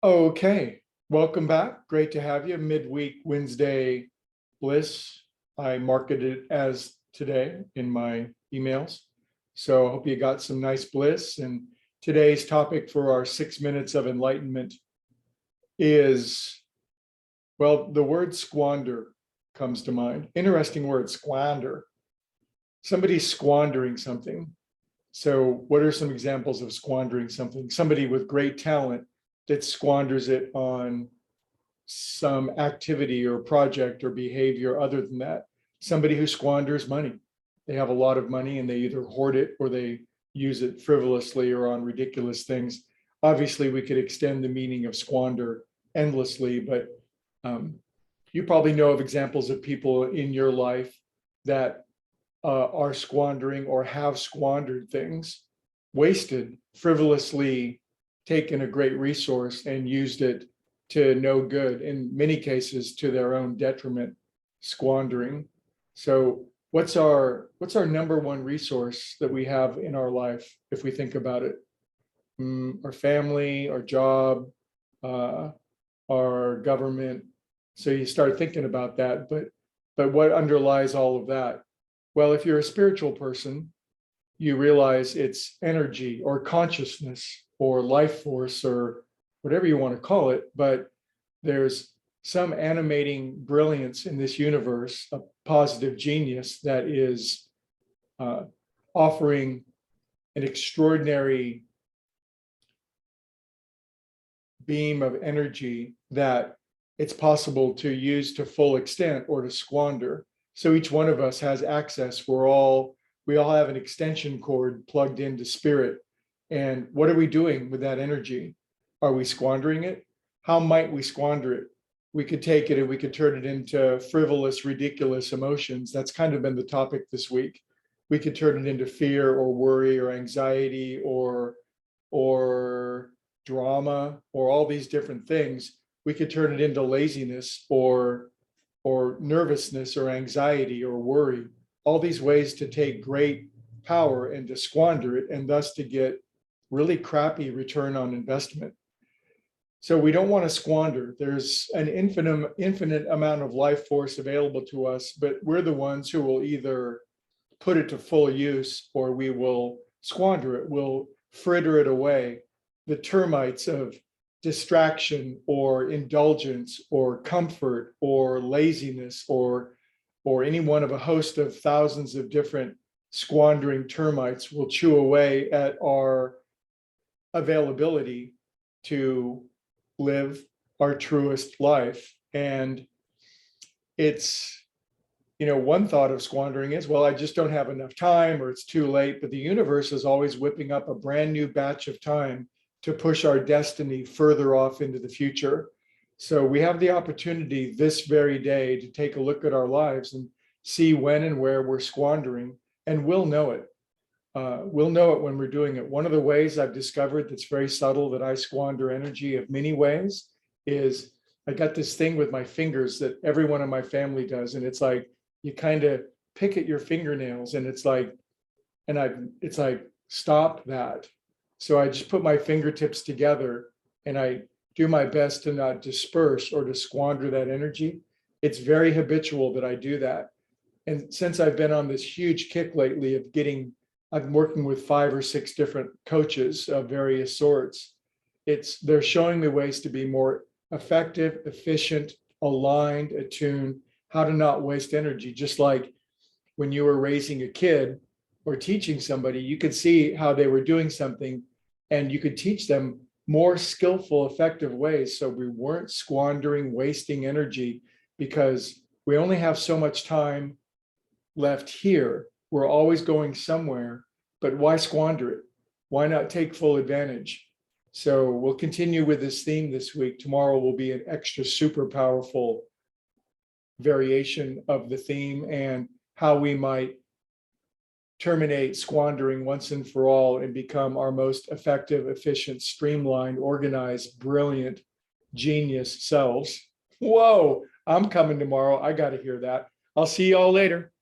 Okay, welcome back. Great to have you. Midweek Wednesday bliss. I marketed it as today in my emails. So I hope you got some nice bliss. And today's topic for our 6 minutes of enlightenment is, well, the word squander comes to mind. Interesting word, squander. Somebody's squandering something. So what are some examples of squandering something? Somebody with great talent that squanders it on some activity or project or behavior other than that. Somebody who squanders money. They have a lot of money and they either hoard it or they use it frivolously or on ridiculous things. Obviously, we could extend the meaning of squander endlessly, but you probably know of examples of people in your life that are squandering or have squandered things, wasted, frivolously taken a great resource and used it to no good, in many cases to their own detriment, squandering. So what's our number one resource that we have in our life if we think about it? Our family, our job, our government. So you start thinking about that, but what underlies all of that? Well, if you're a spiritual person, you realize it's energy or consciousness or life force or whatever you want to call it, but there's some animating brilliance in this universe, a positive genius that is offering an extraordinary beam of energy that it's possible to use to full extent or to squander. So each one of us has access. We all have an extension cord plugged into spirit. And what are we doing with that energy? Are we squandering it? How might we squander it? We could take it and we could turn it into frivolous, ridiculous emotions. That's kind of been the topic this week. We could turn it into fear or worry or anxiety or drama or all these different things. We could turn it into laziness or nervousness or anxiety or worry. All these ways to take great power and to squander it and thus to get really crappy return on investment. So we don't want to squander. There's an infinite amount of life force available to us, but we're the ones who will either put it to full use or we will squander it. We'll fritter it away. The termites of distraction or indulgence or comfort or laziness or any one of a host of thousands of different squandering termites will chew away at our availability to live our truest life. And it's, one thought of squandering is, well, I just don't have enough time or it's too late, but the universe is always whipping up a brand new batch of time to push our destiny further off into the future. So we have the opportunity this very day to take a look at our lives and see when and where we're squandering, and we'll know it. We'll know it when we're doing it. One of the ways I've discovered that's very subtle that I squander energy of many ways is I got this thing with my fingers that everyone in my family does. And it's like, you kind of pick at your fingernails and it's like, stop that. So I just put my fingertips together and I do my best to not disperse or to squander that energy. It's very habitual that I do that. And since I've been on this huge kick lately of I've been working with 5 or 6 different coaches of various sorts. They're showing me ways to be more effective, efficient, aligned, attuned, how to not waste energy. Just like when you were raising a kid or teaching somebody, you could see how they were doing something and you could teach them more skillful, effective ways. So we weren't squandering, wasting energy because we only have so much time left here. We're always going somewhere, but why squander it? Why not take full advantage? So we'll continue with this theme this week. Tomorrow will be an extra super powerful variation of the theme and how we might terminate squandering once and for all and become our most effective, efficient, streamlined, organized, brilliant, genius selves. Whoa, I'm coming tomorrow. I got to hear that. I'll see you all later.